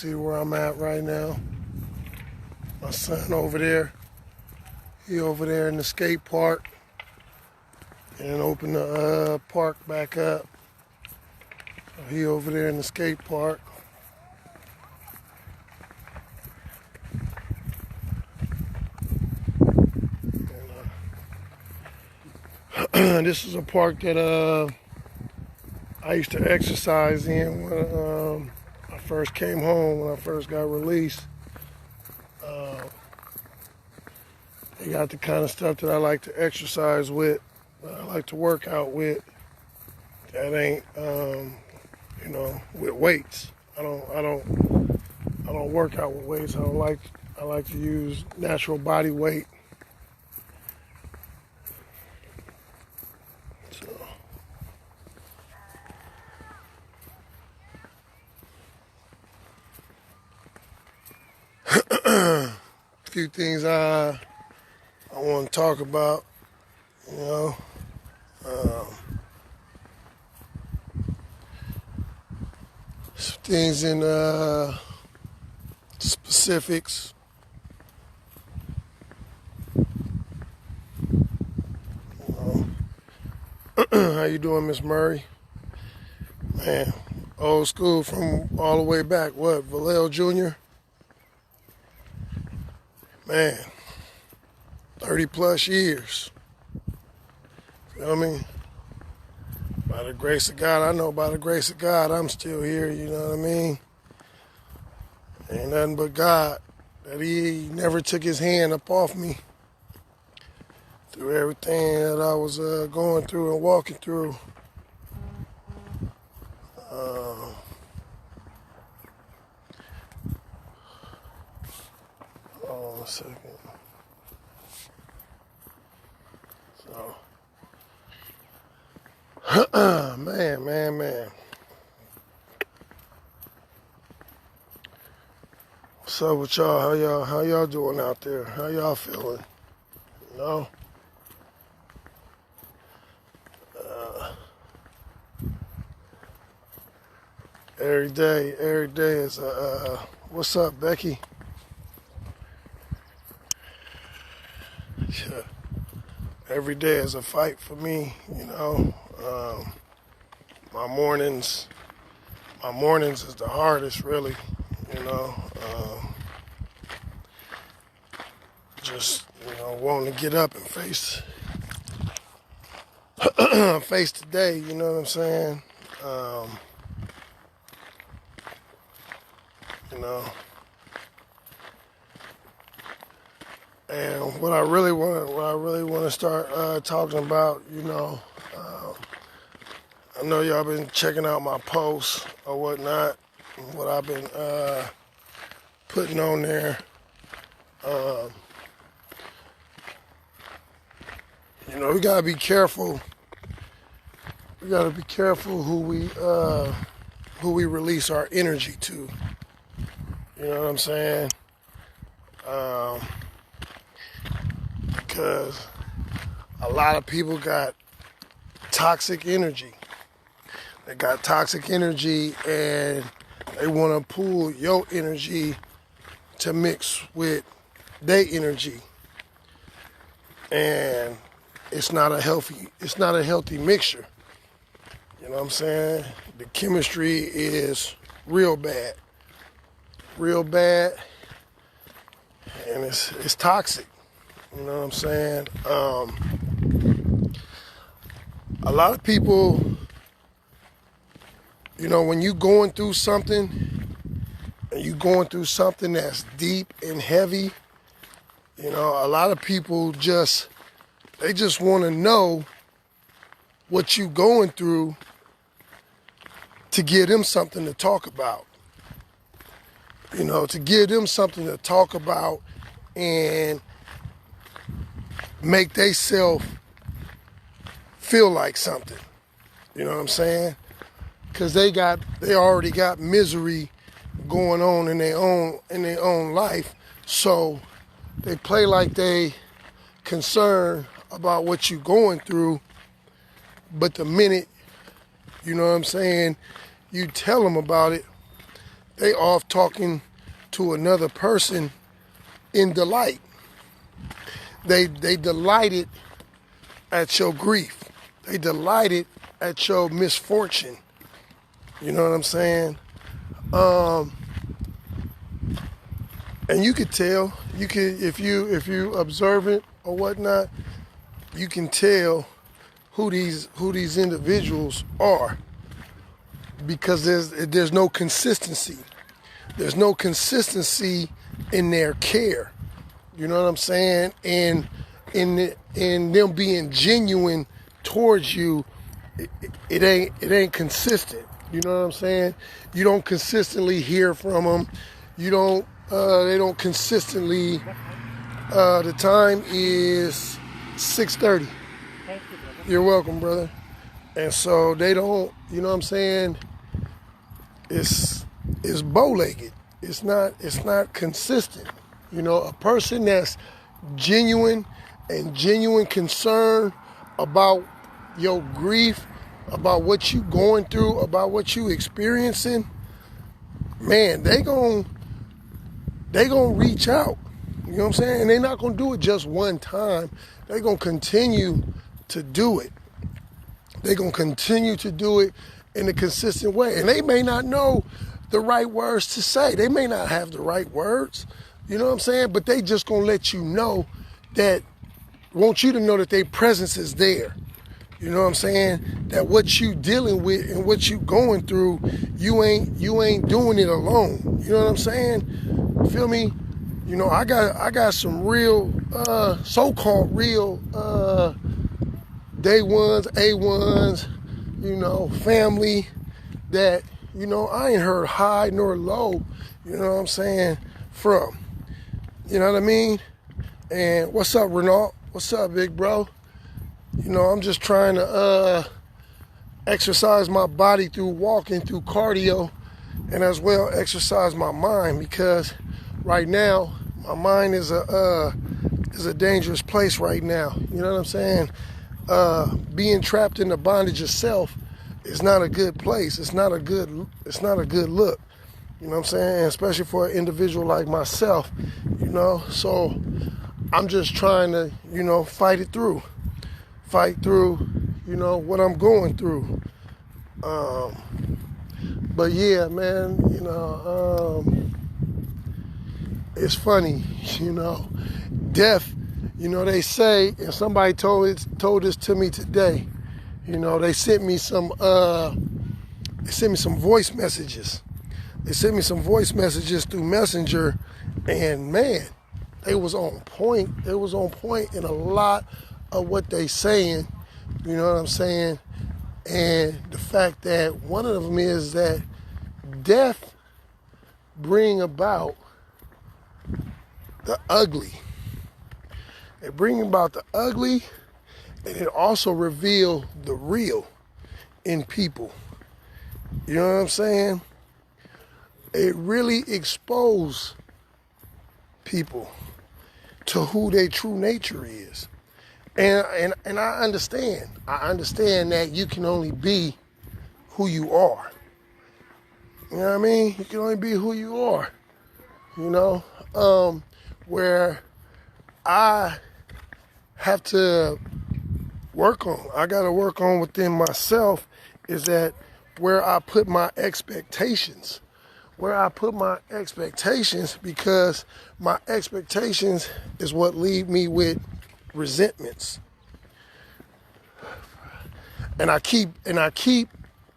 see where I'm at right now. My son over there. He over there in the skate park. And open the park back up. So he over there in the skate park. And, this is a park that I used to exercise in when I first came home, when I first got released. They got the kind of stuff that I like to exercise with, that I like to work out with. That ain't, with weights. I don't work out with weights. I like to use natural body weight. So. A few things I want to talk about, some things in specifics. How you doing, Miss Murray? Man, old school from all the way back. What, Vallejo Jr.? Man, 30 plus years. You know what I mean? By the grace of God, I know by the grace of God, I'm still here, you know what I mean? Ain't nothing but God, that he never took his hand up off me through everything that I was going through and walking through. Hold on a second. So, man. What's up with y'all? How y'all doing out there? How y'all feeling? You know? Every day is what's up, Becky? Yeah. Every day is a fight for me, you know. My mornings is the hardest, really, you know. Just, wanting to get up and face the day, you know what I'm saying? And what I really want to start talking about, I know y'all been checking out my posts or whatnot, what I've been putting on there. We gotta be careful. We gotta be careful who we release our energy to. You know what I'm saying? Because a lot of people got toxic energy. They got toxic energy and they want to pull your energy to mix with their energy. And it's not a healthy mixture. You know what I'm saying? The chemistry is real bad. And it's toxic. You know what I'm saying? A lot of people, when you going through something, and you going through something that's deep and heavy, a lot of people they just want to know what you going through to give them something to talk about. To give them something to talk about and make theyself feel like something. You know what I'm saying? Because they already got misery going on in their own life, so they play like they concerned about what you going through, but the minute, you tell them about it, they off talking to another person in delight. They delighted at your grief. They delighted at your misfortune. You know what I'm saying? And you could tell. You could, if you observe it or whatnot, you can tell who these individuals are, because there's no consistency. There's no consistency in their care. You know what I'm saying? And in them being genuine towards you, it ain't consistent. You know what I'm saying? You don't consistently hear from them. You don't. They don't consistently. The time is 6:30. Thank you, brother. You're welcome, brother. And so they don't. You know what I'm saying? It's bow-legged. It's not consistent. You know, a person that's genuine and genuine concern about your grief, about what you going through, about what you experiencing, man, they gon' reach out. You know what I'm saying? And they're not gonna do it just one time. They're gonna continue to do it. They're gonna continue to do it in a consistent way. And they may not know the right words to say. They may not have the right words. You know what I'm saying? But they just gonna let you know that, want you to know that their presence is there. You know what I'm saying? That what you dealing with and what you going through, you ain't doing it alone. You know what I'm saying? You feel me? You know, I got some real so-called real day ones, A1s, you know, family that, you know, I ain't heard high nor low, you know what I'm saying, from. You know what I mean? And what's up, Renault? What's up, big bro? You know, I'm just trying to exercise my body through walking, through cardio, and as well exercise my mind, because right now my mind is a dangerous place right now. You know what I'm saying? Being trapped in the bondage of self is not a good place. It's not a good look. You know what I'm saying? Especially for an individual like myself, you know. So I'm just trying to, you know, fight through, you know, what I'm going through. But yeah, man, you know, it's funny, you know, death, you know, they say, and somebody told this to me today, you know, they sent me some voice messages. They sent me some voice messages through Messenger, and man, they was on point. They was on point in a lot of what they saying, you know what I'm saying? And the fact that one of them is that death bring about the ugly. It bring about the ugly, and it also reveal the real in people. You know what I'm saying? It really expose people to who their true nature is. And I understand. I understand that you can only be who you are. You know what I mean? You can only be who you are. You know? Where I have to work on, I got to work on within myself, is that where I put my expectations. Where I put my expectations, because my expectations is what leave me with resentments. And I keep what's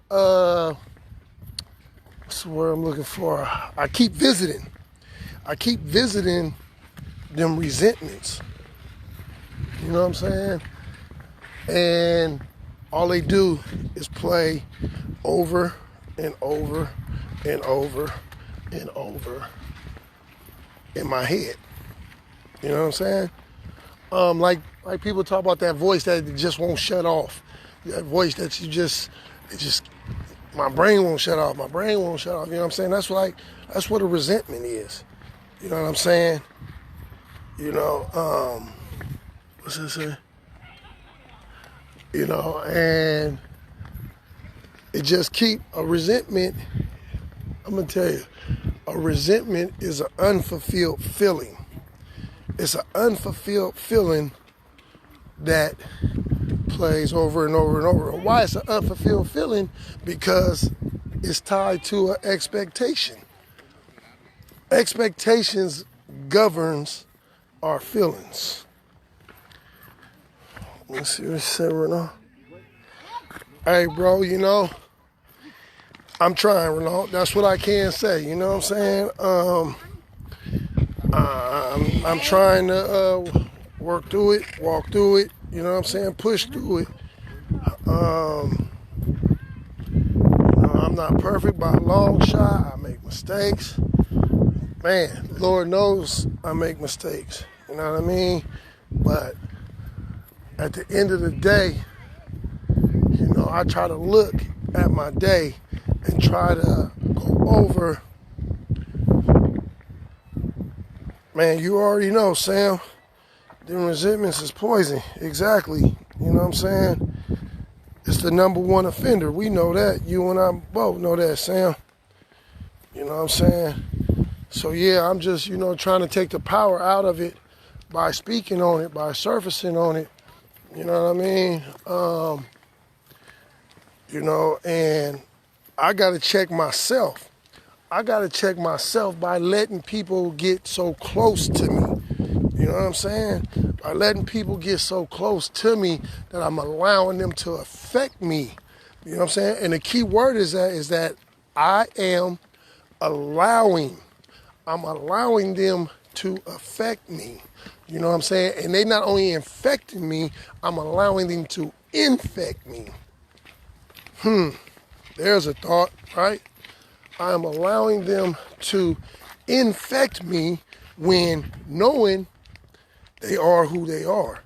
the word I'm looking for? I keep visiting them resentments. You know what I'm saying? And all they do is play over and over and over and over in my head. You know what I'm saying? Like people talk about that voice that just won't shut off. That voice that my brain won't shut off. My brain won't shut off. You know what I'm saying? That's what a resentment is. You know what I'm saying? You know, what's that say? You know, and it just keep a resentment I'm going to tell you, a resentment is an unfulfilled feeling. It's an unfulfilled feeling that plays over and over and over. And why it's an unfulfilled feeling? Because it's tied to an expectation. Expectations governs our feelings. Let's see what it said right now. Hey, bro, you know, I'm trying, Renault. That's what I can say. You know what I'm saying? I'm trying to work through it, walk through it. You know what I'm saying? Push through it. I'm not perfect by a long shot. I make mistakes. Man, Lord knows I make mistakes. You know what I mean? But at the end of the day, you know, I try to look at my day and try to go over. Man, you already know, Sam. Them resentments is poison. Exactly. You know what I'm saying? It's the number one offender. We know that. You and I both know that, Sam. You know what I'm saying? So, yeah, I'm just, you know, trying to take the power out of it by speaking on it, by surfacing on it. You know what I mean? You know, and I got to check myself. I got to check myself by letting people get so close to me. You know what I'm saying? By letting people get so close to me that I'm allowing them to affect me. You know what I'm saying? And the key word is that I am allowing. I'm allowing them to affect me. You know what I'm saying? And they not only infecting me, I'm allowing them to infect me. There's a thought, right? I'm allowing them to infect me when knowing they are who they are.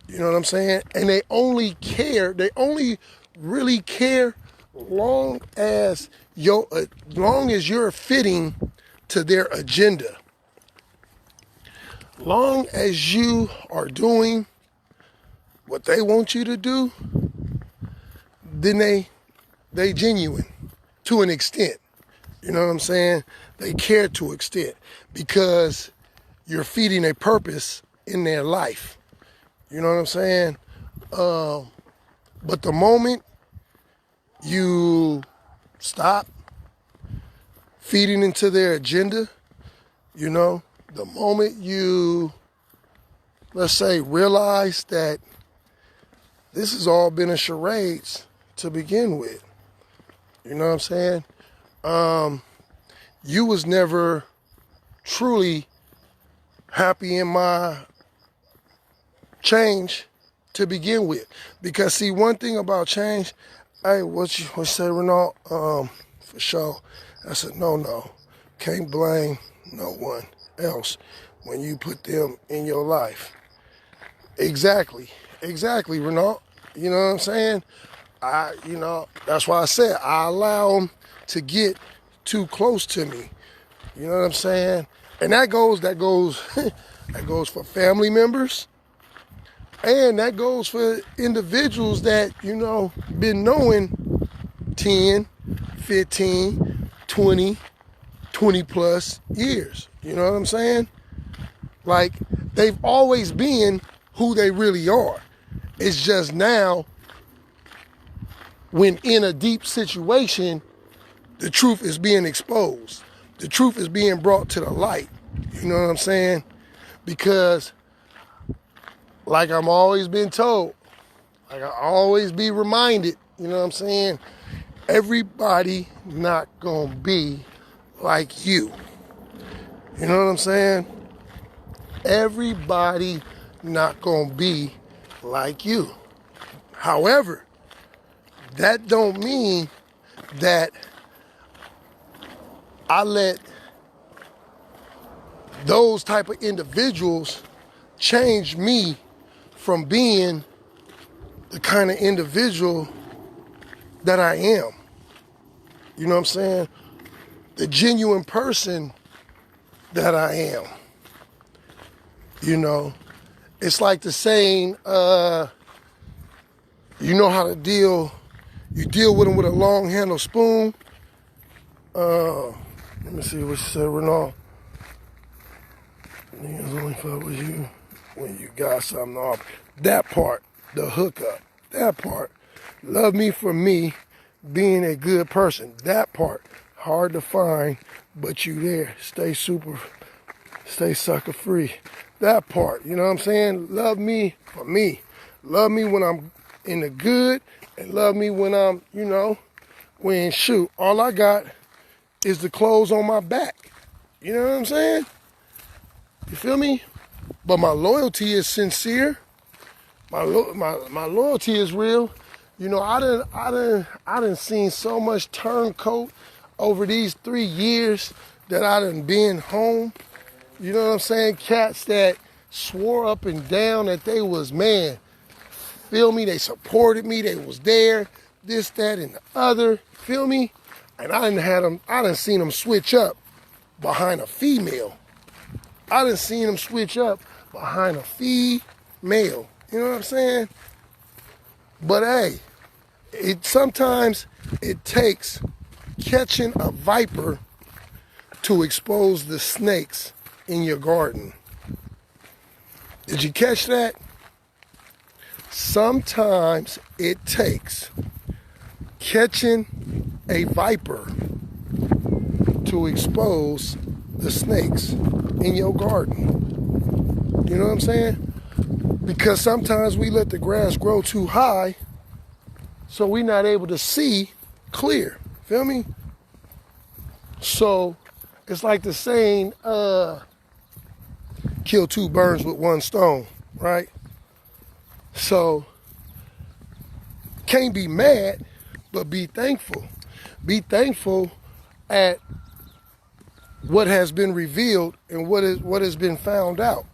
You know what I'm saying? And they only really care long as you're fitting to their agenda. Long as you are doing what they want you to do, then they genuine to an extent. You know what I'm saying? They care to an extent because you're feeding a purpose in their life. You know what I'm saying? But the moment you stop feeding into their agenda, you know, the moment you, let's say, realize that this has all been a charade to begin with. You know what I'm saying? You was never truly happy in my change to begin with. Because see, one thing about change, hey, what you say, Renault? For sure. That's a no. Can't blame no one else when you put them in your life. Exactly, Renault. You know what I'm saying? That's why I said I allow them to get too close to me. You know what I'm saying? And that goes for family members. And that goes for individuals that, you know, been knowing 10, 15, 20 plus years. You know what I'm saying? Like, they've always been who they really are. It's just now, when in a deep situation, the truth is being exposed. The truth is being brought to the light. You know what I'm saying? Because, like I'm always been told, like I always be reminded, you know what I'm saying? Everybody not gonna be like you. You know what I'm saying? Everybody not gonna be like you. However, that don't mean that I let those type of individuals change me from being the kind of individual that I am. You know what I'm saying? The genuine person that I am. You know, it's like the saying, you know how to you deal with them with a long handled spoon, Let me see what she said, Renal. Niggas only fuck with you when you got something off. That part, the hookup, that part. Love me for me being a good person. That part, hard to find, but you there. Stay sucker free. That part, you know what I'm saying? Love me for me. Love me when I'm in the good, and love me when I'm, when shoot, all I got is the clothes on my back. You know what I'm saying? You feel me? But my loyalty is sincere. My loyalty is real. I done seen so much turncoat over these 3 years that I done been home. You know what I'm saying? Cats that swore up and down that they was, man, feel me? They supported me. They was there. This, that, and the other. Feel me? And I done seen them switch up behind a female. I done seen them switch up behind a female. You know what I'm saying? But hey, sometimes it takes catching a viper to expose the snakes in your garden. Did you catch that? Sometimes it takes catching a viper to expose the snakes in your garden. You know what I'm saying? Because sometimes we let the grass grow too high, so we're not able to see clear. Feel me? So it's like the saying, kill 2 birds with 1 stone, right? So can't be mad, but be thankful. Be thankful at what has been revealed and what has been found out.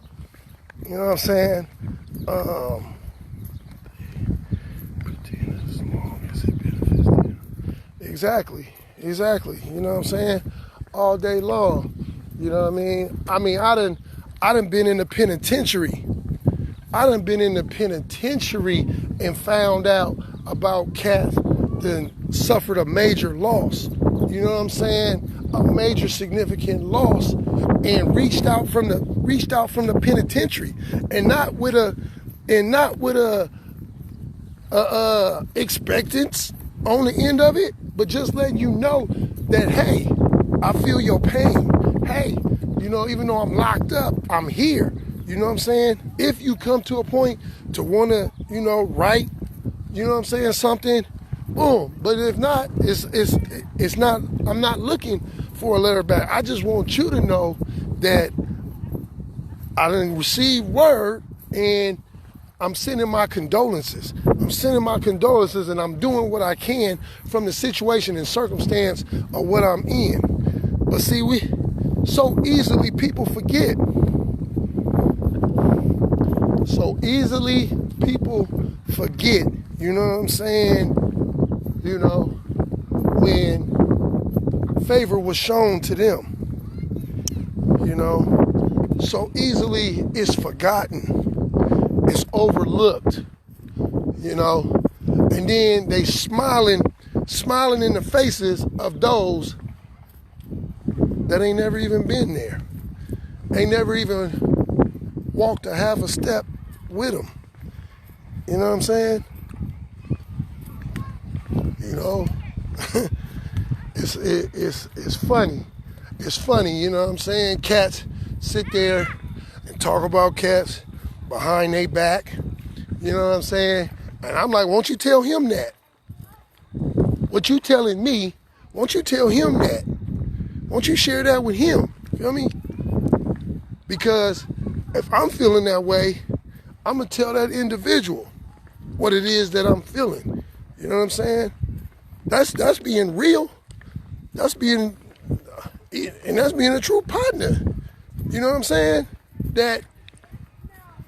You know what I'm saying? Exactly. You know what I'm saying? All day long. You know what I mean? I done been in the penitentiary. I done been in the penitentiary and found out about cats that suffered a major loss. You know what I'm saying? A major significant loss, and reached out from the penitentiary, and not with a expectance on the end of it, but just letting you know that, hey, I feel your pain. Hey, even though I'm locked up, I'm here. You know what I'm saying? If you come to a point to want to, write, you know what I'm saying, something, boom. But if not, it's not, I'm not looking for a letter back. I just want you to know that I didn't receive word, and I'm sending my condolences. And I'm doing what I can from the situation and circumstance of what I'm in. But see, we so easily people forget. You know what I'm saying? When favor was shown to them. So easily it's forgotten. It's overlooked. And then they smiling in the faces of those that ain't never even been there. Ain't never even walked a half a step with them. You know what I'm saying? It's funny. It's funny, you know what I'm saying? Cats sit there and talk about cats behind their back. You know what I'm saying? And I'm like, won't you tell him that? What you telling me, won't you tell him that? Won't you share that with him? Feel me? Because if I'm feeling that way, I'm going to tell that individual what it is that I'm feeling. You know what I'm saying? That's being real. That's being a true partner. You know what I'm saying? That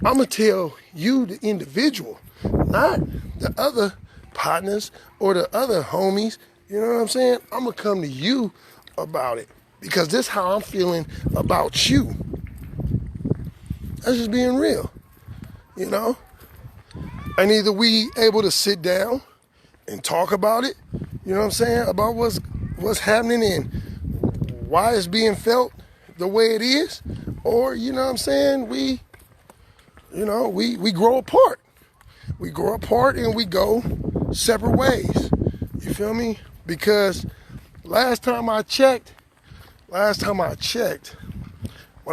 I'm going to tell you, the individual, not the other partners or the other homies. You know what I'm saying? I'm going to come to you about it because this is how I'm feeling about you. That's just being real, And either we able to sit down and talk about it, you know what I'm saying, about what's what's happening and why it's being felt the way it is, or you know what I'm saying, we grow apart. We grow apart and we go separate ways. You feel me? Because last time I checked, when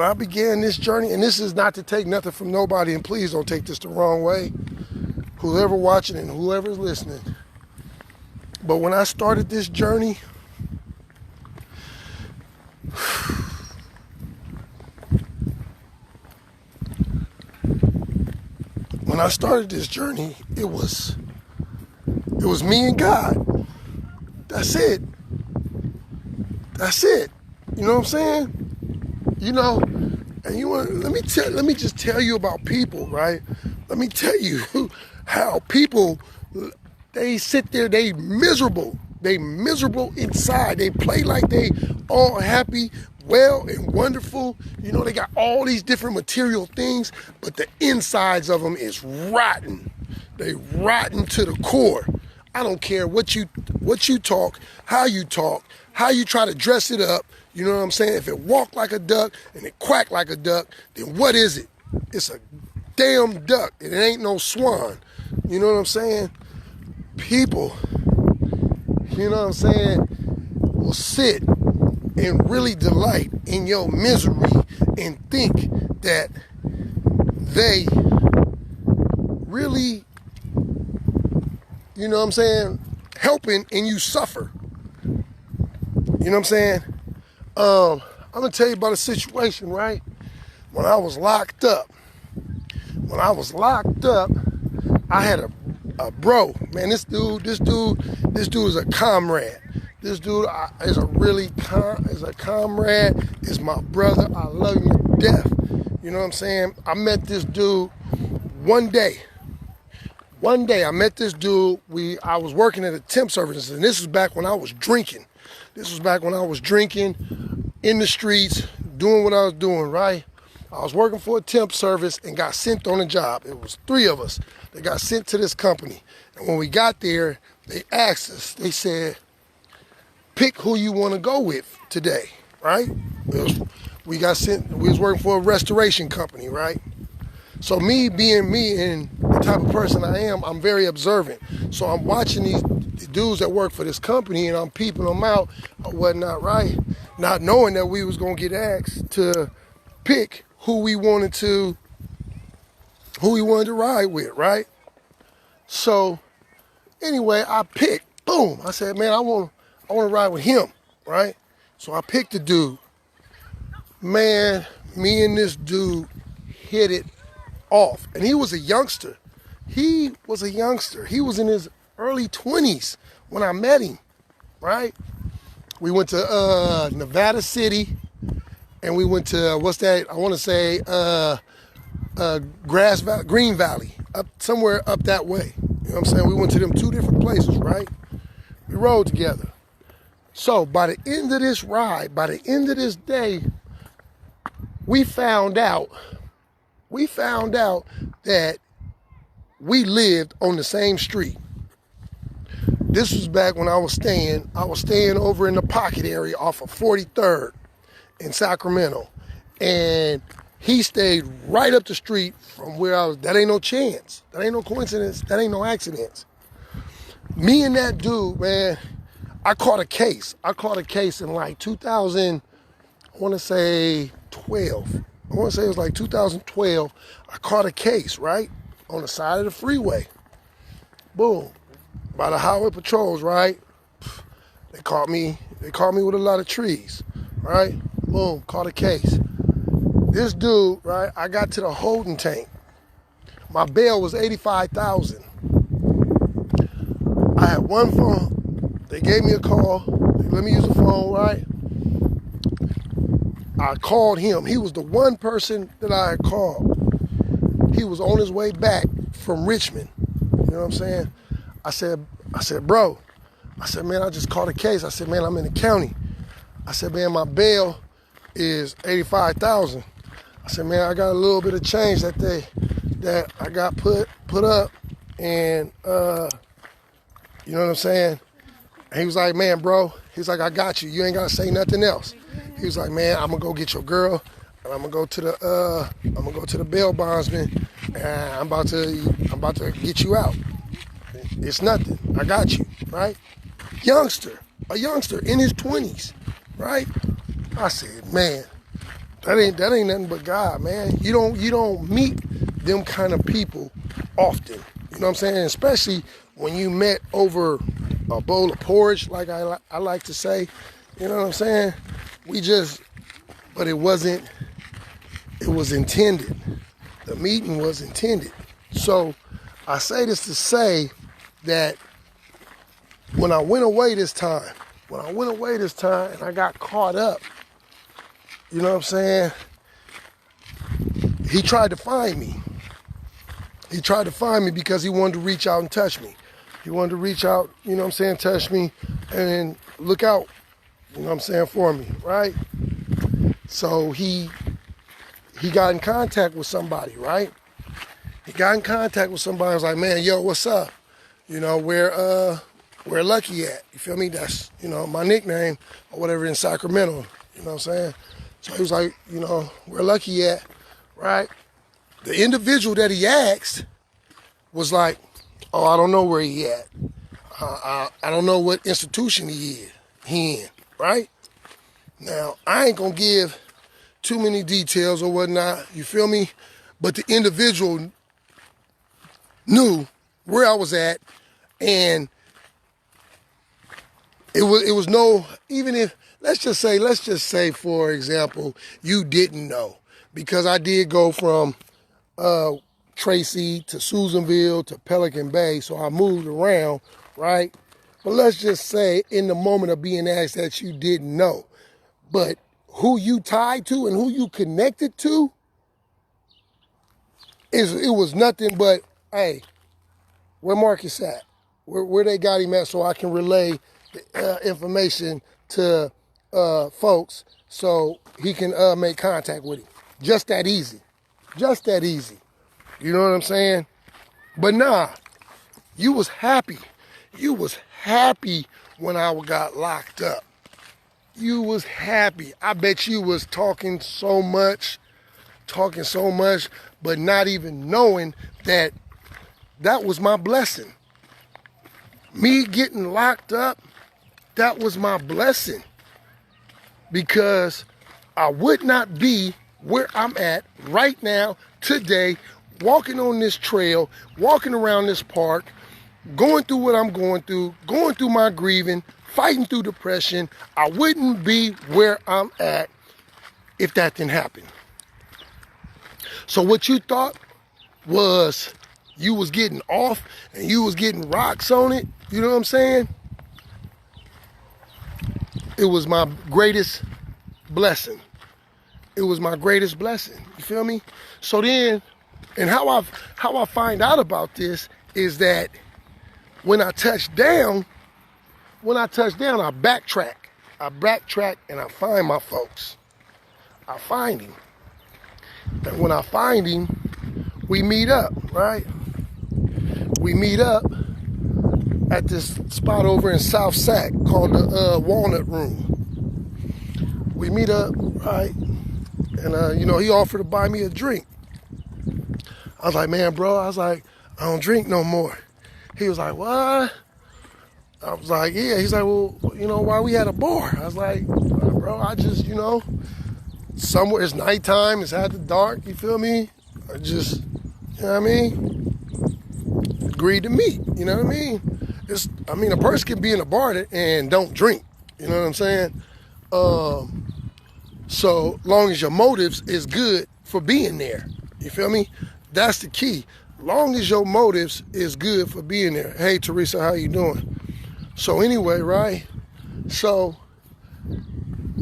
I began this journey, and this is not to take nothing from nobody, and please don't take this the wrong way, whoever watching and whoever's listening. But when I started this journey, it was me and God. That's it. You know what I'm saying? You know, and let me just tell you about people, right? Let me tell you how people, they sit there, they miserable inside. They play like they all happy, well and wonderful. You know, they got all these different material things, but the insides of them is rotten. They rotten to the core. I don't care what you talk, how you try to dress it up. You know what I'm saying? If it walk like a duck and it quack like a duck, then what is it? It's a damn duck, and it ain't no swan. You know what I'm saying? People, you know what I'm saying, will sit and really delight in your misery and think that they really, you know what I'm saying, helping and you suffer. You know what I'm saying? I'm gonna tell you about a situation, right? When I was locked up, I had a bro, man. This dude is a comrade. This dude is a comrade, is my brother. I love him to death. You know what I'm saying? I met this dude one day. I met this dude. I was working at a temp service, and this was back when I was drinking. In the streets, doing what I was doing, right? I was working for a temp service and got sent on a job. It was 3 of us that got sent to this company. And when we got there, they asked us, they said, pick who you want to go with today, right? We was working for a restoration company, right? So me being me and the type of person I am, I'm very observant. So I'm watching these dudes that work for this company and I'm peeping them out or whatnot, right? Not knowing that we was gonna get asked to pick who we wanted to ride with, right? So anyway, I picked, boom. I said, man, I want to ride with him, right? So I picked the dude. Man, me and this dude hit it off. And he was a youngster. He was in his early 20s when I met him, right? We went to Nevada City, and we went to, Green Valley, somewhere up that way. You know what I'm saying? We went to them 2 different places, right? We rode together. So by the end of this ride, by the end of this day, we found out that we lived on the same street. This was back when I was staying over in the Pocket area off of 43rd in Sacramento. And he stayed right up the street from where I was. That ain't no chance. That ain't no coincidence. That ain't no accidents. Me and that dude, man, I caught a case in like 2000, I want to say it was like 2012. I caught a case, right? On the side of the freeway. Boom. By the highway patrols, right? They caught me with a lot of trees, right? Boom, caught a case. This dude, right? I got to the holding tank. My bail was $85,000. I had one phone. They gave me a call. They let me use the phone, right? I called him. He was the one person that I had called. He was on his way back from Richmond. You know what I'm saying? I said, bro, I said, man, I just caught a case. I said, man, I'm in the county. I said, man, my bail is $85,000. I said, man, I got a little bit of change that I got put up, and you know what I'm saying? And he was like, man, bro, he's like, I got you. You ain't gotta say nothing else. He was like, man, I'm gonna go get your girl, and I'm gonna go to the bail bondsman, and I'm about to get you out. It's nothing. I got you, right? A youngster in his 20s, right? I said, man, that ain't nothing but God, man. You don't meet them kind of people often. You know what I'm saying? Especially when you met over a bowl of porridge, like I like to say. You know what I'm saying? But it was intended. The meeting was intended. So I say this to say that when I went away this time and I got caught up, you know what I'm saying? He tried to find me. He tried to find me because he wanted to reach out and touch me. He wanted to reach out, you know what I'm saying, touch me and look out, you know what I'm saying, for me, right? So he got in contact with somebody, right? He got in contact with somebody. I was like, man, yo, what's up? You know, where Lucky at? You feel me? That's, you know, my nickname or whatever in Sacramento. You know what I'm saying? So he was like, you know, where Lucky at, right? The individual that he asked was like, oh, I don't know where he at. I don't know what institution he in, right? Now, I ain't gonna give too many details or whatnot, you feel me? But the individual knew where I was at, and it was no, even if, let's just say, for example, you didn't know, because I did go from Tracy to Susanville to Pelican Bay, so I moved around, right? But let's just say in the moment of being asked that you didn't know, but who you tied to and who you connected to, it was nothing but, hey, where Marcus at? Where they got him at, so I can relay the information to folks so he can make contact with him. Just that easy. Just that easy. You know what I'm saying? But nah, you was happy. You was happy when I got locked up. You was happy. I bet you was talking so much, but not even knowing that was my blessing. Me getting locked up, that was my blessing. Because I would not be where I'm at right now, today, walking on this trail, walking around this park, going through what I'm going through my grieving, fighting through depression. I wouldn't be where I'm at if that didn't happen. So what you thought was you was getting off and you was getting rocks on it, you know what I'm saying? It was my greatest blessing. It was my greatest blessing. You feel me? So then, and how I find out about this is that when I touch down, I backtrack. And I find my folks. I find him. And when I find him, we meet up, right? We meet up at this spot over in South Sac called the Walnut Room. We meet up, right? And, you know, he offered to buy me a drink. I was like, man, bro, I don't drink no more. He was like, what? I was like, yeah. He's like, well, you know, why we at a bar? I was like, bro, I just, you know, somewhere, it's nighttime, it's after dark, you feel me? I just, you know what I mean? Agreed to meet, you know what I mean? A person can be in a bar and don't drink, you know what I'm saying? So long as your motives is good for being there, you feel me? That's the key. Long as your motives is good for being there. Hey, Teresa, how you doing? So anyway, right? So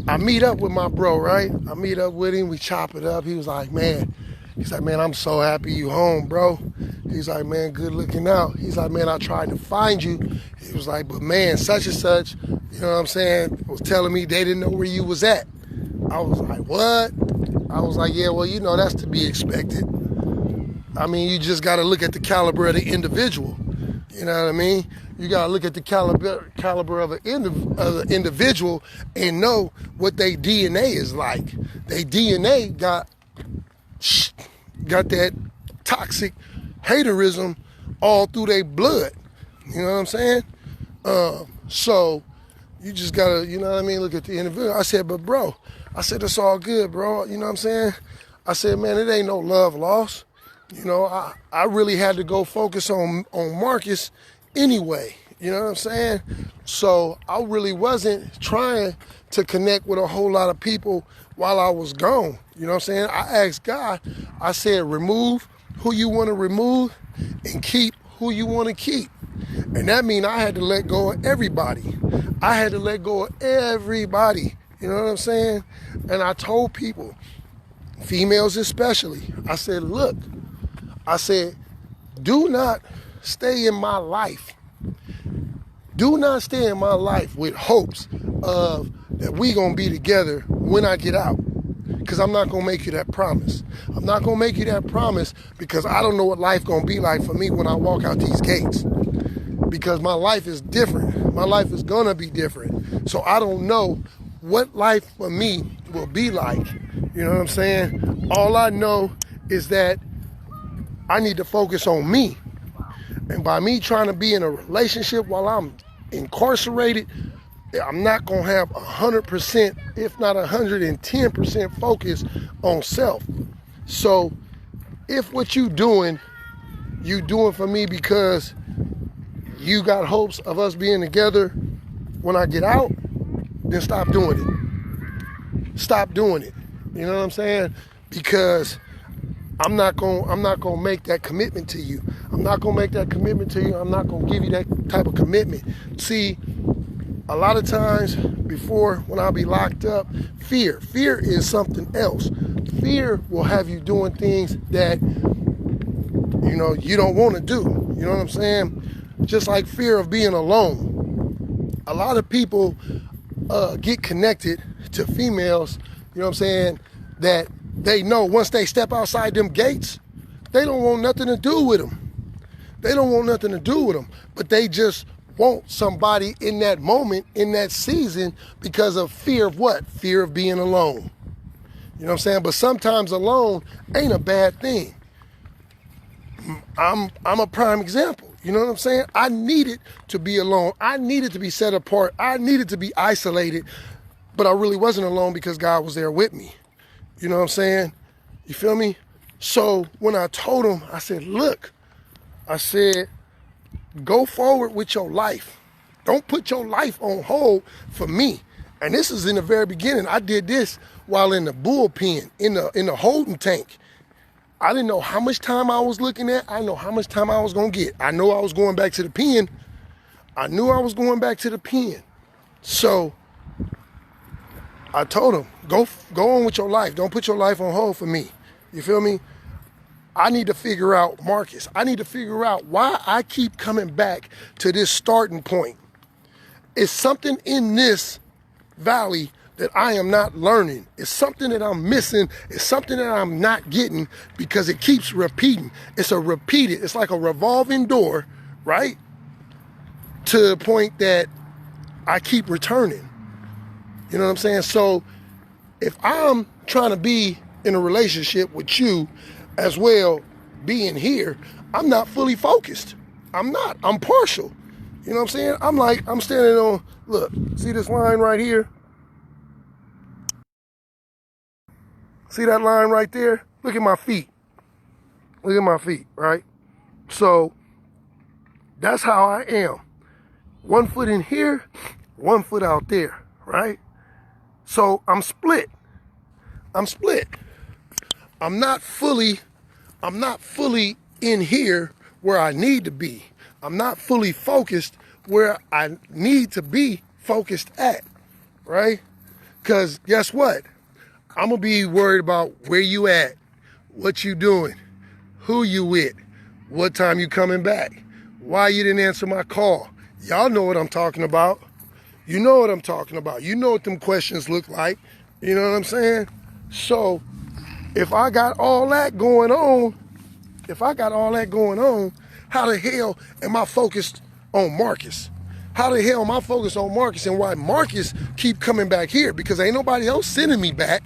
I meet up with my bro, right? I meet up with him. We chop it up. He was like, man, I'm so happy you home, bro. He's like, man, good looking out. He's like, man, I tried to find you. He was like, but man, such and such, you know what I'm saying, was telling me they didn't know where you was at. I was like, what? I was like, yeah, well, you know, that's to be expected. I mean, you just got to look at the caliber of the individual. You know what I mean? You gotta look at the caliber of an individual and know what their DNA is like. Their DNA got that toxic haterism all through their blood. You know what I'm saying? So you just gotta, you know what I mean, look at the individual. I said, but bro, I said, it's all good, bro. You know what I'm saying? I said, man, it ain't no love lost. You know, I really had to go focus on Marcus anyway. You know what I'm saying? So I really wasn't trying to connect with a whole lot of people while I was gone. You know what I'm saying? I asked God, I said, remove who you want to remove and keep who you want to keep. And that means I had to let go of everybody. I had to let go of everybody. You know what I'm saying? And I told people, females especially, I said, look, I said, do not stay in my life. Do not stay in my life with hopes of that we gonna be together when I get out. Because I'm not gonna make you that promise. I'm not gonna make you that promise because I don't know what life gonna be like for me when I walk out these gates. Because my life is different. My life is gonna be different. So I don't know what life for me will be like. You know what I'm saying? All I know is that I need to focus on me. And by me trying to be in a relationship while I'm incarcerated, I'm not going to have 100%, if not 110% focus on self. So if what you doing for me because you got hopes of us being together when I get out, then stop doing it. Stop doing it. You know what I'm saying? Because I'm not gonna make that commitment to you. I'm not gonna make that commitment to you. I'm not gonna give you that type of commitment. See, a lot of times before when I'll be locked up, fear is something else. Fear will have you doing things that you don't want to do. You know what I'm saying? Just like fear of being alone. A lot of people get connected to females, you know what I'm saying, that they know once they step outside them gates, they don't want nothing to do with them. They don't want nothing to do with them, but they just want somebody in that moment, in that season, because of fear of what? Fear of being alone. You know what I'm saying? But sometimes alone ain't a bad thing. I'm a prime example. You know what I'm saying? I needed to be alone. I needed to be set apart. I needed to be isolated, but I really wasn't alone because God was there with me. You know what I'm saying? You feel me? So when I told him, I said, look, I said, go forward with your life. Don't put your life on hold for me. And this is in the very beginning. I did this while in the bullpen, in the holding tank. I didn't know how much time I was looking at. I didn't know how much time I was going to get. I know I was going back to the pen. I knew I was going back to the pen. So I told him, go on with your life. Don't put your life on hold for me. You feel me? I need to figure out, Marcus, I need to figure out why I keep coming back to this starting point. It's something in this valley that I am not learning. It's something that I'm missing. It's something that I'm not getting because it keeps repeating. It's like a revolving door, right? To the point that I keep returning. You know what I'm saying? So if I'm trying to be in a relationship with you as well, being here, I'm not fully focused. I'm not. I'm partial. You know what I'm saying? I'm standing on, look, see this line right here? See that line right there? Look at my feet. Look at my feet, right? So that's how I am. 1 foot in here, 1 foot out there, right? So I'm split. I'm not fully in here where I need to be. I'm not fully focused where I need to be focused at, right? Because guess what? I'm going to be worried about where you at, what you doing, who you with, what time you coming back, why you didn't answer my call. Y'all know what I'm talking about. You know what I'm talking about. You know what them questions look like. You know what I'm saying? So if I got all that going on, how the hell am I focused on Marcus? How the hell am I focused on Marcus and why Marcus keep coming back here? Because ain't nobody else sending me back.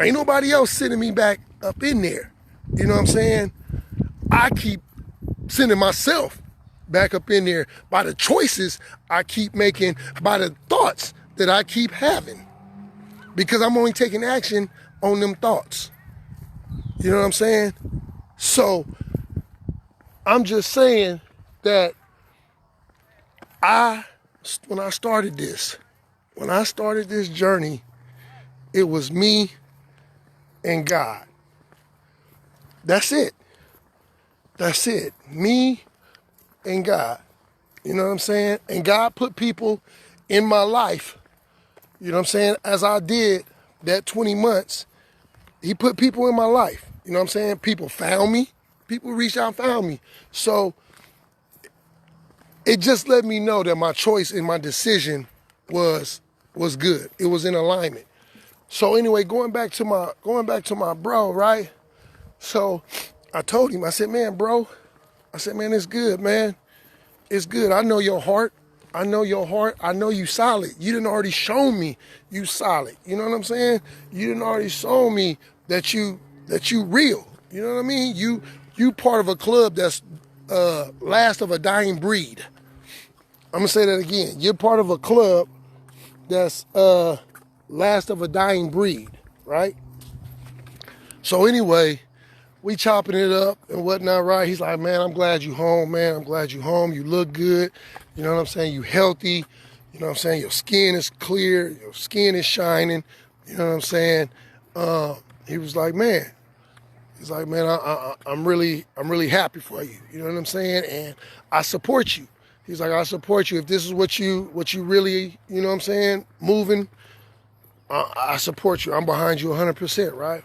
Ain't nobody else sending me back up in there. You know what I'm saying? I keep sending myself back up in there by the choices I keep making, by the thoughts that I keep having. Because I'm only taking action on them thoughts. You know what I'm saying? So I'm just saying that when I started this journey, it was me and God. That's it. That's it. Me and God. You know what I'm saying? And God put people in my life, you know what I'm saying, as I did that 20 months, he put people in my life. You know what I'm saying? People found me. People reached out and found me. So it just let me know that my choice and my decision was good. It was in alignment. So anyway, going back to my bro, right? So I told him, I said, man, bro, it's good, man. It's good. I know your heart. I know your heart. I know you solid. You done already shown me you solid. You know what I'm saying? You done already shown me that you real. You know what I mean? You part of a club that's last of a dying breed. I'm gonna say that again. You're part of a club that's last of a dying breed, right? So anyway, we chopping it up and whatnot, right? He's like, man, I'm glad you home, man. I'm glad you home. You look good. You know what I'm saying? You healthy. You know what I'm saying? Your skin is clear. Your skin is shining. You know what I'm saying? He was like, man. He's like, man, I'm really happy for you. You know what I'm saying? And I support you. He's like, I support you. If this is what you really, you know what I'm saying, moving, I support you. I'm behind you 100%, right?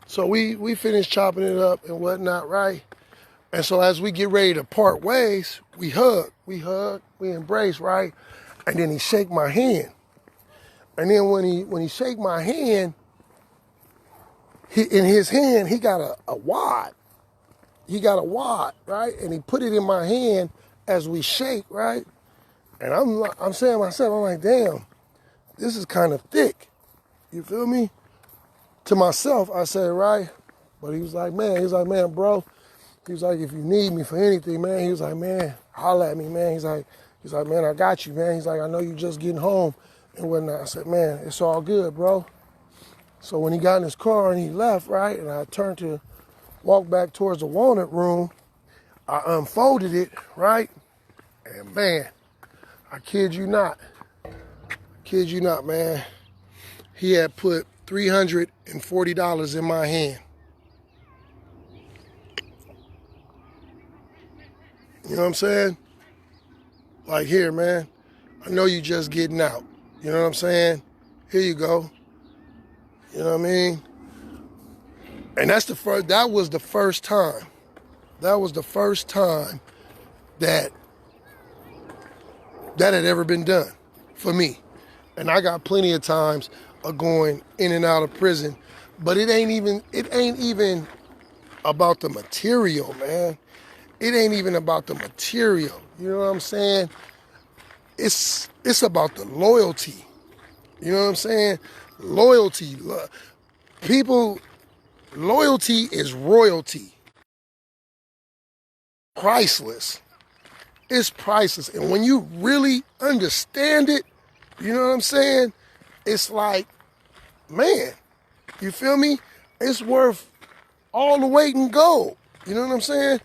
So we finished chopping it up and whatnot, right? And so as we get ready to part ways, we hug, we embrace, right? And then he shake my hand. And then when he shake my hand, in his hand, he got a wad. He got a wad, right? And he put it in my hand as we shake, right? And I'm saying to myself, I'm like, damn, this is kind of thick. You feel me? To myself, I said, right? But he was like, man, bro. He was like, if you need me for anything, man. He was like, man, holla at me, man. He's like, man, I got you, man. He's like, I know you just getting home and whatnot. I said, man, it's all good, bro. So when he got in his car and he left, right, and I turned to walk back towards the walnut room, I unfolded it, right? And man, I kid you not, man. He had put $340 in my hand. You know what I'm saying? Like, here, man, I know you just getting out. You know what I'm saying? Here you go. You know what I mean? And that was the first time. That was the first time that had ever been done for me. And I got plenty of times of going in and out of prison, but it ain't even about the material, man. It ain't even about the material. You know what I'm saying? It's about the loyalty. You know what I'm saying? Loyalty. People, loyalty is royalty. Priceless. It's priceless. And when you really understand it, you know what I'm saying? It's like, man, you feel me? It's worth all the weight in gold. You know what I'm saying?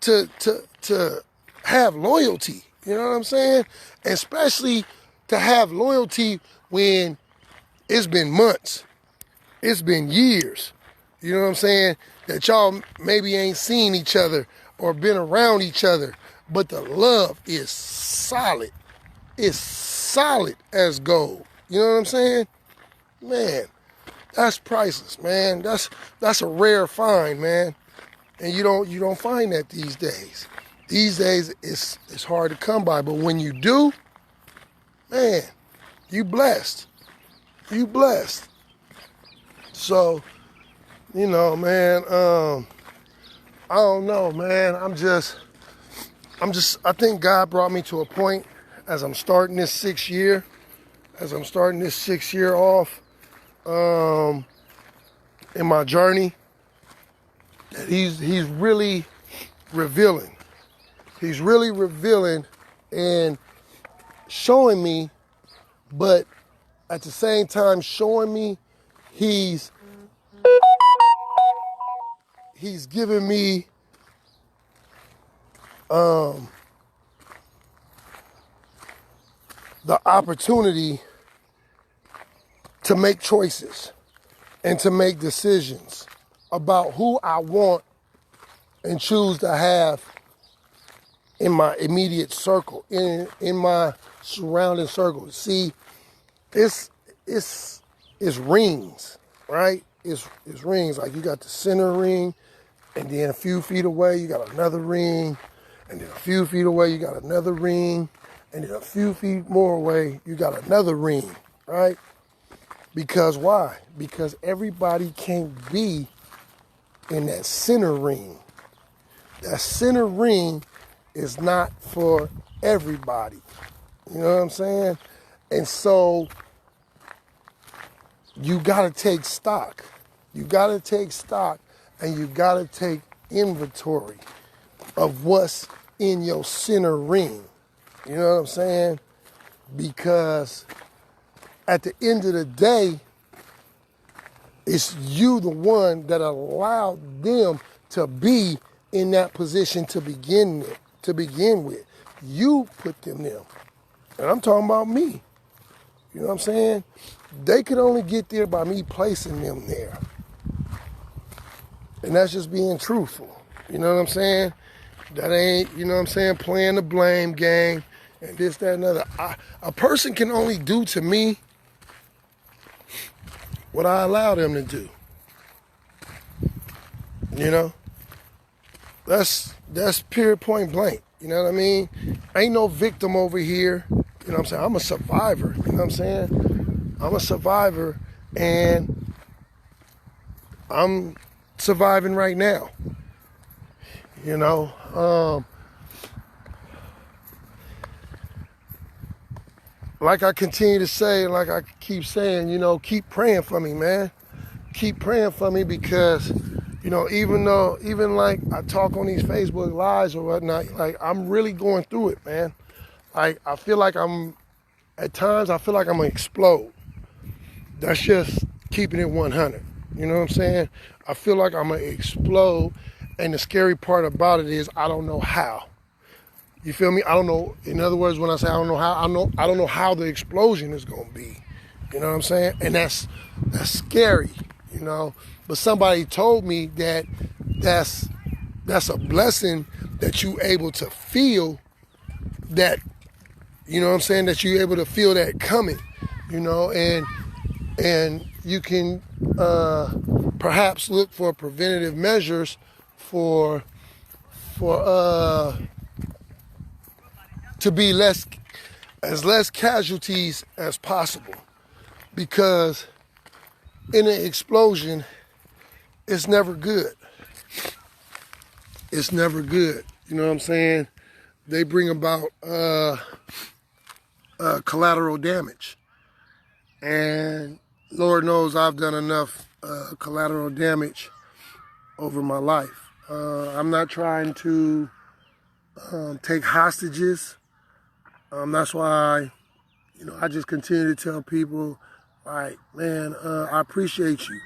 To have loyalty. You know what I'm saying? Especially to have loyalty when it's been months. It's been years. You know what I'm saying? That y'all maybe ain't seen each other or been around each other. But the love is solid. It's solid as gold. You know what I'm saying? Man, that's priceless, man. That's a rare find, man. And you don't find that these days. These days it's hard to come by, but when you do, man, you blessed. You blessed. So, you know, man, I don't know, man. I think God brought me to a point as I'm starting this 6th year, off in my journey, that he's really revealing. He's really revealing and showing me, but at the same time showing me, he's giving me the opportunity to make choices and to make decisions about who I want and choose to have in my immediate circle, in my surrounding circle. See, it's rings, right? It's rings. Like, you got the center ring, and then a few feet away you got another ring, and then a few feet away you got another ring, and then a few feet more away you got another ring, right? Because why? Because everybody can't be in that center ring. That center ring is not for everybody. You know what I'm saying? And so you got to take stock. You got to take stock, and you got to take inventory of what's in your center ring. You know what I'm saying? Because at the end of the day, it's you, the one that allowed them to be in that position to begin with. You put them there. And I'm talking about me. You know what I'm saying? They could only get there by me placing them there. And that's just being truthful. You know what I'm saying? That ain't, you know what I'm saying, playing the blame game and this, that, and other. A person can only do to me what I allow them to do. You know? That's period, point blank. You know what I mean? Ain't no victim over here. You know what I'm saying? I'm a survivor. You know what I'm saying? I'm a survivor, and I'm surviving right now. You know? Like I continue to say, like I keep saying, you know, keep praying for me, man. Keep praying for me, because, you know, even like I talk on these Facebook Lives or whatnot, like, I'm really going through it, man. Like, I feel like at times I feel like I'm gonna explode. That's just keeping it 100. You know what I'm saying? I feel like I'm gonna explode, and the scary part about it is I don't know how. You feel me? I don't know. In other words, when I say I don't know how, I don't know how the explosion is gonna be. You know what I'm saying? And that's scary, you know. But somebody told me that that's a blessing that you able to feel that, you know what I'm saying, that you able to feel that coming, you know, and you can perhaps look for preventative measures for to be less casualties as possible, because in an explosion, it's never good. It's never good. You know what I'm saying? They bring about collateral damage, and Lord knows I've done enough collateral damage over my life. I'm not trying to take hostages. That's why, you know, I just continue to tell people, like, man, I appreciate you.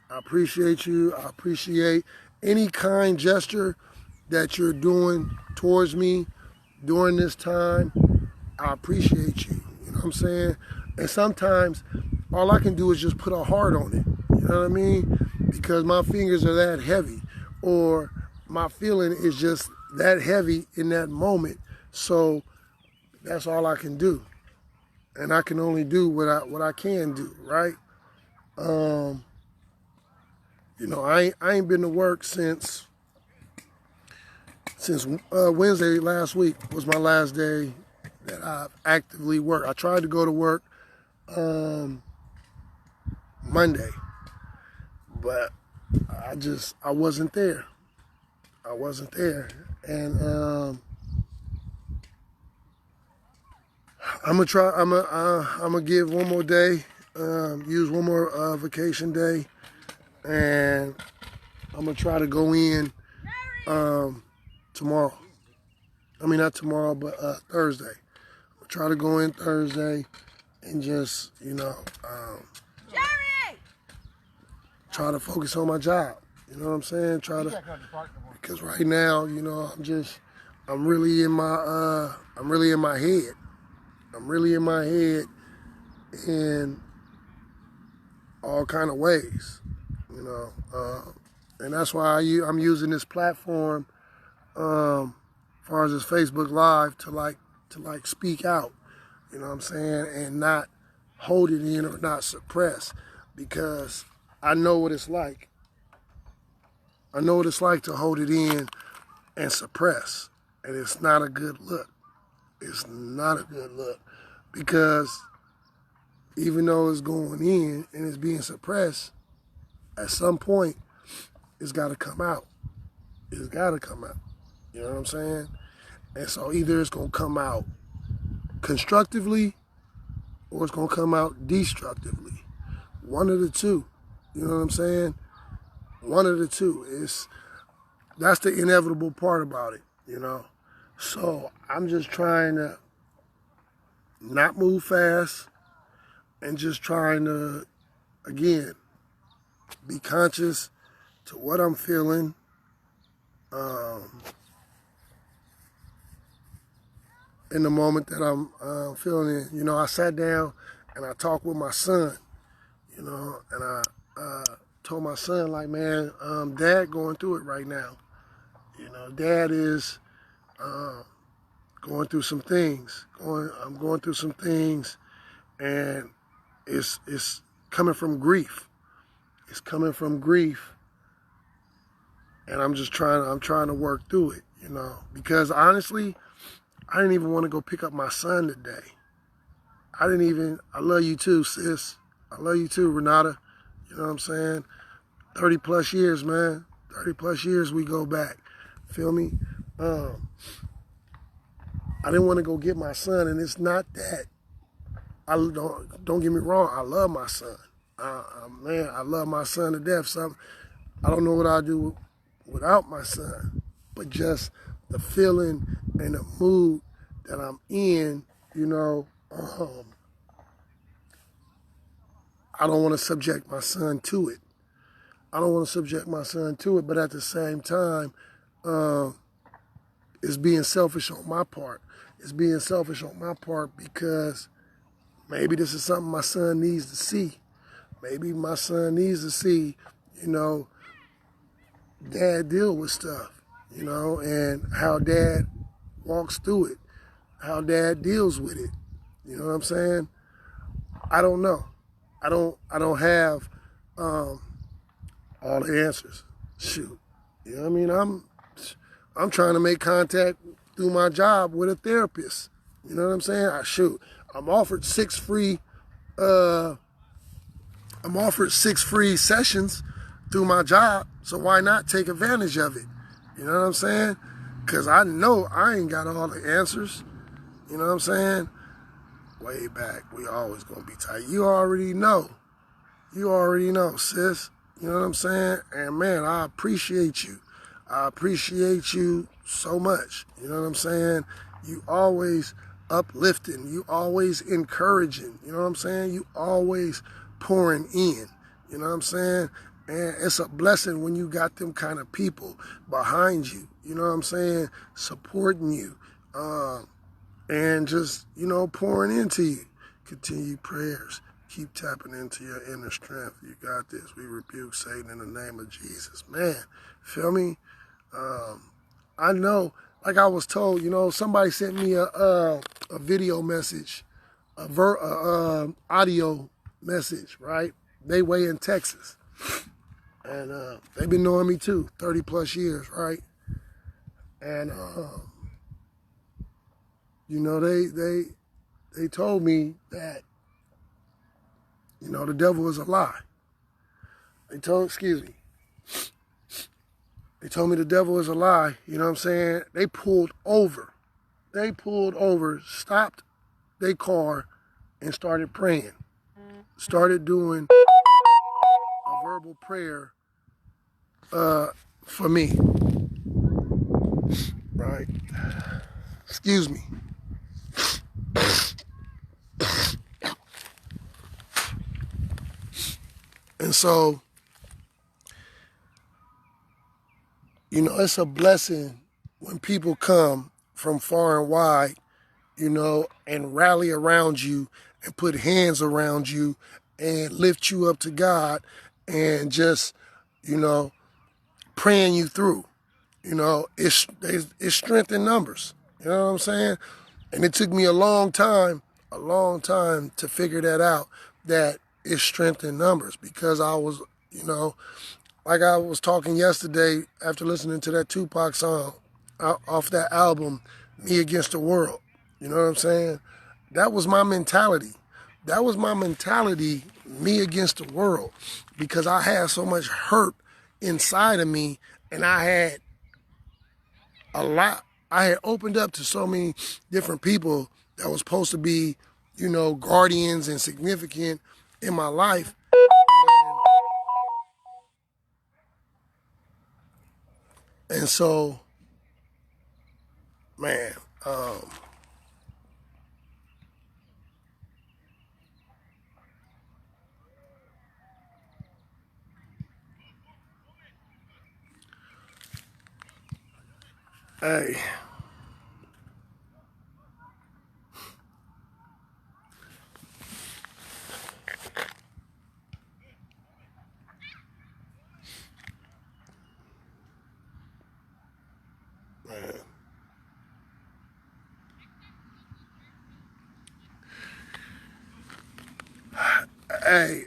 I appreciate you. I appreciate any kind gesture that you're doing towards me during this time. I appreciate you. You know what I'm saying? And sometimes all I can do is just put a heart on it. You know what I mean? Because my fingers are that heavy, or my feeling is just that heavy in that moment. So that's all I can do. And I can only do what I can do, right? You know, I ain't been to work since Wednesday last week was my last day that I actively worked. I tried to go to work Monday, but I wasn't there. I wasn't there. And I'm gonna try. I'm gonna give one more day. Use one more vacation day, and I'm gonna try to go in tomorrow. I mean, not tomorrow, but Thursday. I'm gonna try to go in Thursday and just, try to focus on my job. You know what I'm saying? Because right now, I'm really in my head. I'm really in my head in all kind of ways, and that's why I'm using this platform, as far as this Facebook Live, to speak out. You know what I'm saying, and not hold it in or not suppress, because I know what it's like. I know what it's like to hold it in and suppress, and it's not a good look. It's not a good look, because even though it's going in and it's being suppressed, at some point, it's got to come out. It's got to come out. You know what I'm saying? And so either it's going to come out constructively or it's going to come out destructively. One of the two. You know what I'm saying? One of the two. That's the inevitable part about it, So I'm just trying to not move fast and just trying to, again, be conscious to what I'm feeling. In the moment that I'm feeling it. I sat down and I talked with my son, and I told my son, like, man, Dad going through it right now. Dad is going through some things. I'm going through some things, and it's coming from grief. It's coming from grief, and I'm trying to work through it, because honestly, I didn't even want to go pick up my son today. I love you too, sis. I love you too, Renata. You know what I'm saying? 30 plus years, man. 30 plus years we go back. Feel me? I didn't want to go get my son, and it's not that. Don't get me wrong. I love my son. Man, I love my son to death. So I don't know what I'd do without my son, but just the feeling and the mood that I'm in, I don't want to subject my son to it. But at the same time, it's being selfish on my part. Because maybe this is something my son needs to see. Maybe my son needs to see, Dad deal with stuff, and how Dad walks through it, how Dad deals with it. You know what I'm saying? I don't know. I don't have all the answers. Shoot. You know what I mean? I'm trying to make contact through my job with a therapist. You know what I'm saying? I'm offered 6 free sessions through my job, so why not take advantage of it? You know what I'm saying? Because I know I ain't got all the answers. You know what I'm saying? Way back, we always gonna be tight. You already know, sis. You know what I'm saying? And man, I appreciate you. I appreciate you so much. You know what I'm saying? You always uplifting. You always encouraging. You know what I'm saying? You always pouring in. You know what I'm saying? And it's a blessing when you got them kind of people behind you. You know what I'm saying? Supporting you. And just, pouring into you. Continue prayers. Keep tapping into your inner strength. You got this. We rebuke Satan in the name of Jesus. Man, feel me? I know, like I was told, somebody sent me a video message, audio message, right? They way in Texas. And they've been knowing me too, 30 plus years, right? And, they told me that, the devil is a lie. They told me the devil is a lie, you know what I'm saying? They pulled over, stopped their car and started praying. Started doing a verbal prayer for me. Right? Excuse me. And so, you know, it's a blessing when people come from far and wide, you know, and rally around you and put hands around you and lift you up to God and just, you know, praying you through. You know, it's strength in numbers. You know what I'm saying? And it took me a long time to figure that out, that it's strength in numbers, because I was, you know, like I was talking yesterday after listening to that Tupac song off that album, Me Against the World. You know what I'm saying? That was my mentality. That was my mentality, me against the world, because I had so much hurt inside of me, and I had I had opened up to so many different people that was supposed to be, you know, guardians and significant in my life. And so, man, hey, man, hey,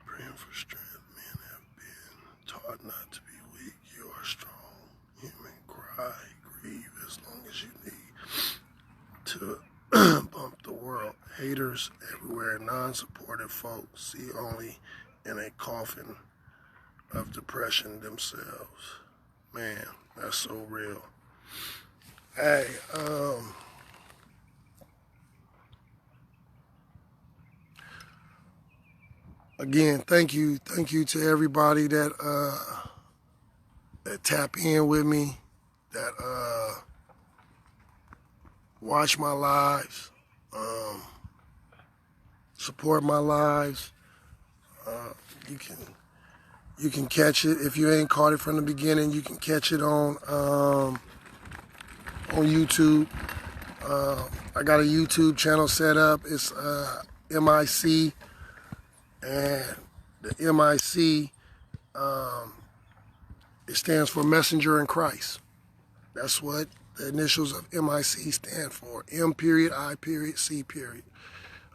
praying for strength. Men have been taught not to be weak. You are strong. Human cry, grieve as long as you need to bump the world. Haters everywhere, non-supportive folks see only in a coffin of depression themselves. Man, that's so real. Hey, again, thank you to everybody that tap in with me, that watch my lives, support my lives. You can catch it if you ain't caught it from the beginning. You can catch it on YouTube. I got a YouTube channel set up. It's MIC, and the MIC it stands for Messenger in Christ. That's what the initials of MIC stand for. M period I period C period.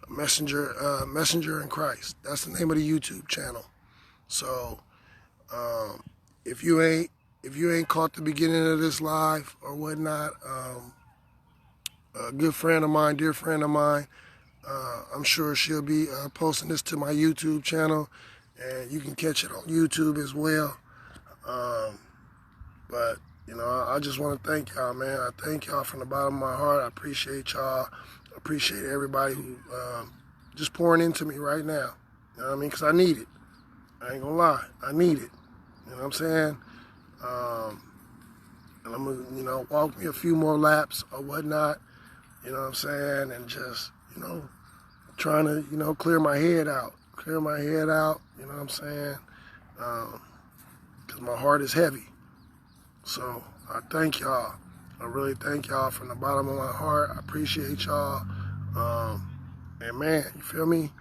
Messenger in Christ. That's the name of the YouTube channel. So if you ain't caught the beginning of this live or whatnot, a good friend of mine, dear friend of mine, I'm sure she'll be posting this to my YouTube channel, and you can catch it on YouTube as well. But you know, I just want to thank y'all, man. I thank y'all from the bottom of my heart. I appreciate y'all. I appreciate everybody who just pouring into me right now. You know what I mean? Because I need it. I ain't gonna lie. I need it. You know what I'm saying? And I'm gonna, you know, walk me a few more laps or whatnot. You know what I'm saying? And just, you know, trying to, you know, clear my head out. You know what I'm saying? Because my heart is heavy. So I thank y'all. I really thank y'all from the bottom of my heart. I appreciate y'all. And man, you feel me?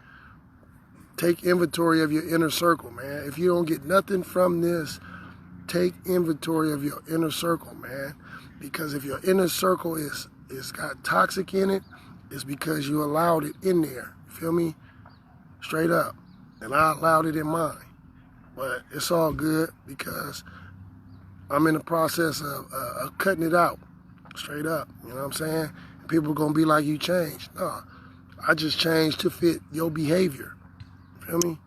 Take inventory of your inner circle, man. If you don't get nothing from this, take inventory of your inner circle, man. Because if your inner circle is got toxic in it, it's because you allowed it in there. You feel me? Straight up. And I allowed it in mine. But it's all good because I'm in the process of cutting it out. Straight up. You know what I'm saying? People are going to be like, you changed. No, I just changed to fit your behavior. Feel me?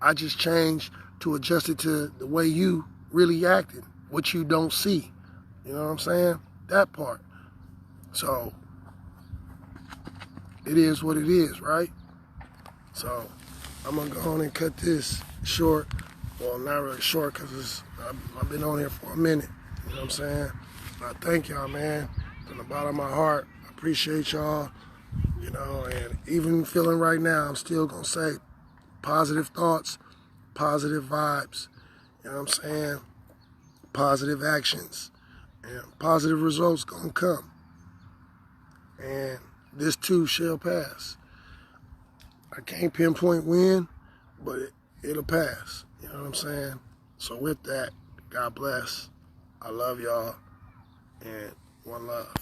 I just changed to adjust it to the way you really acting, what you don't see. You know what I'm saying? That part. So, it is what it is, right? So, I'm going to go on and cut this short. Well, not really short because I've been on here for a minute. You know what I'm saying? I thank y'all, man. From the bottom of my heart, I appreciate y'all. You know, and even feeling right now, I'm still going to say positive thoughts, positive vibes. You know what I'm saying? Positive actions. And positive results going to come. And this too shall pass. I can't pinpoint when, but it'll pass. You know what I'm saying? So with that, God bless. I love y'all. And one love.